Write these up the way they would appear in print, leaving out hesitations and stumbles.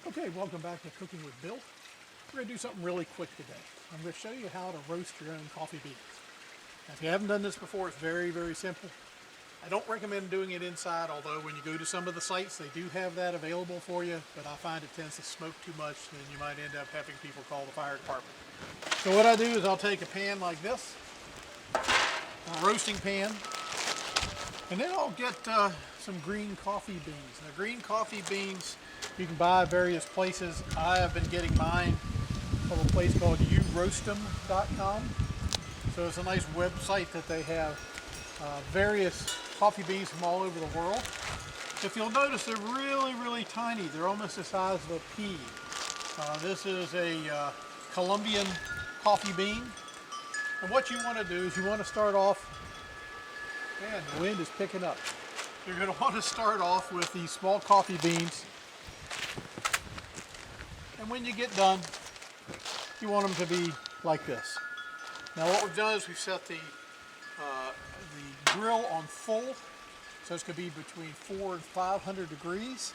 Okay, welcome back to Cooking with Bill. We're going to do something really quick today. I'm going to show you how to roast your own coffee beans. Now, if you haven't done this before, it's very, very simple. I don't recommend doing it inside, although when you go to some of the sites, they do have that available for you, but I find it tends to smoke too much, and you might end up having people call the fire department. So what I do is I'll take a pan like this, a roasting pan, and then I'll get some green coffee beans. Now, green coffee beans you can buy at various places. I have been getting mine from a place called uroastem.com. So it's a nice website that they have various coffee beans from all over the world. If you'll notice, they're really, really tiny. They're almost the size of a pea. This is a Colombian coffee bean. And what you want to do is you want to start off, man, the wind is picking up. You're going to want to start off with these small coffee beans. And when you get done, you want them to be like this. Now what we've done is we've set the grill on full, so it's going to be between 400 and 500 degrees,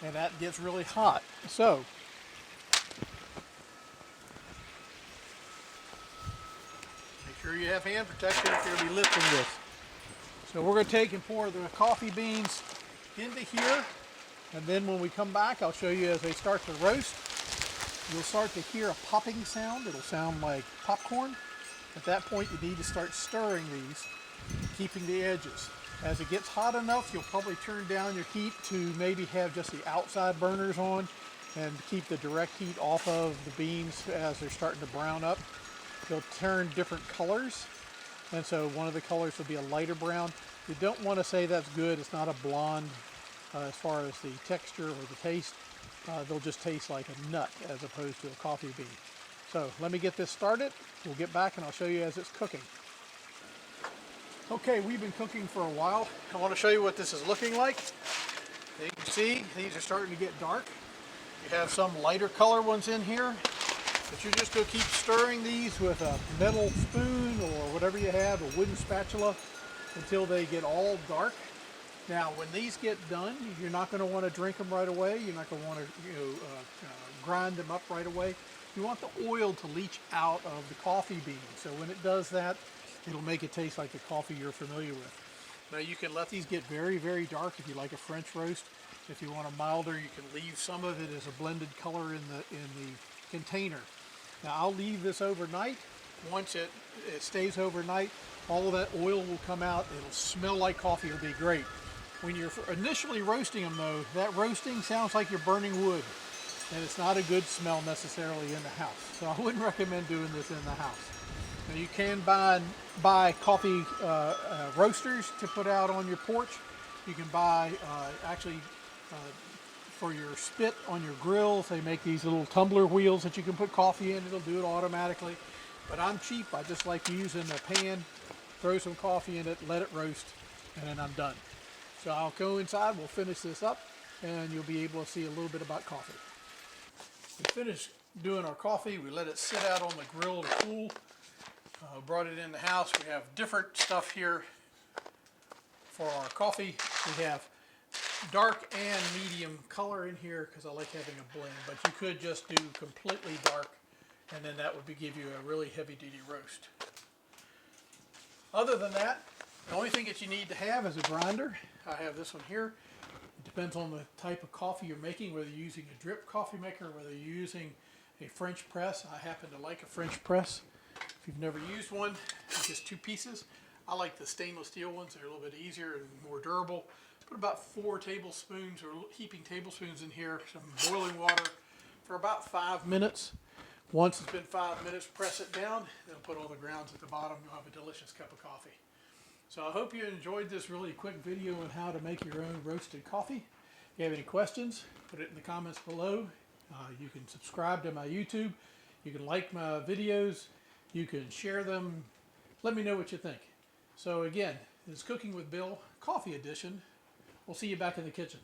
and that gets really hot. So make sure you have hand protection if you're going to be lifting this. So we're going to take and pour the coffee beans into here, and then when we come back, I'll show you as they start to roast. You'll start to hear a popping sound. It'll sound like popcorn. At that point, you need to start stirring these, keeping the edges. As it gets hot enough, you'll probably turn down your heat to maybe have just the outside burners on and keep the direct heat off of the beans as they're starting to brown up. They'll turn different colors, and so one of the colors will be a lighter brown. You don't want to say that's good. It's not a blonde as far as the texture or the taste. They'll just taste like a nut as opposed to a coffee bean. So let me get this started. We'll get back and I'll show you as it's cooking. Okay, we've been cooking for a while. I want to show you what this is looking like. You can see these are starting to get dark. You have some lighter color ones in here, but you're just going to keep stirring these with a metal spoon or whatever you have, a wooden spatula, until they get all dark. Now, when these get done, you're not going to want to drink them right away. You're not going to want to grind them up right away. You want the oil to leach out of the coffee bean. So when it does that, it'll make it taste like the coffee you're familiar with. Now, you can let these get very, very dark if you like a French roast. If you want a milder, you can leave some of it as a blended color in the container. Now, I'll leave this overnight. Once it stays overnight, all of that oil will come out. It'll smell like coffee. It'll be great. When you're initially roasting them, though, that roasting sounds like you're burning wood, and it's not a good smell necessarily in the house. So I wouldn't recommend doing this in the house. Now, you can buy coffee roasters to put out on your porch. You can buy for your spit on your grills. They make these little tumbler wheels that you can put coffee in. It'll do it automatically. But I'm cheap. I just like using a pan, throw some coffee in it, let it roast, and then I'm done. So I'll go inside, we'll finish this up, and you'll be able to see a little bit about coffee. We finished doing our coffee. We let it sit out on the grill to cool. Brought it in the house. We have different stuff here for our coffee. We have dark and medium color in here because I like having a blend, but you could just do completely dark, and then that would give you a really heavy-duty roast. Other than that, the only thing that you need to have is a grinder. I have this one here. It depends on the type of coffee you're making, whether you're using a drip coffee maker, whether you're using a French press. I happen to like a French press. If you've never used one, it's just 2 pieces. I like the stainless steel ones. They're a little bit easier and more durable. Put about 4 tablespoons or heaping tablespoons in here, some boiling water for about 5 minutes. Once it's been 5 minutes, press it down. Then put all the grounds at the bottom. You'll have a delicious cup of coffee. So I hope you enjoyed this really quick video on how to make your own roasted coffee. If you have any questions, put it in the comments below. You can subscribe to my YouTube. You can like my videos. You can share them. Let me know what you think. So again, it's Cooking with Bill, Coffee Edition. We'll see you back in the kitchen.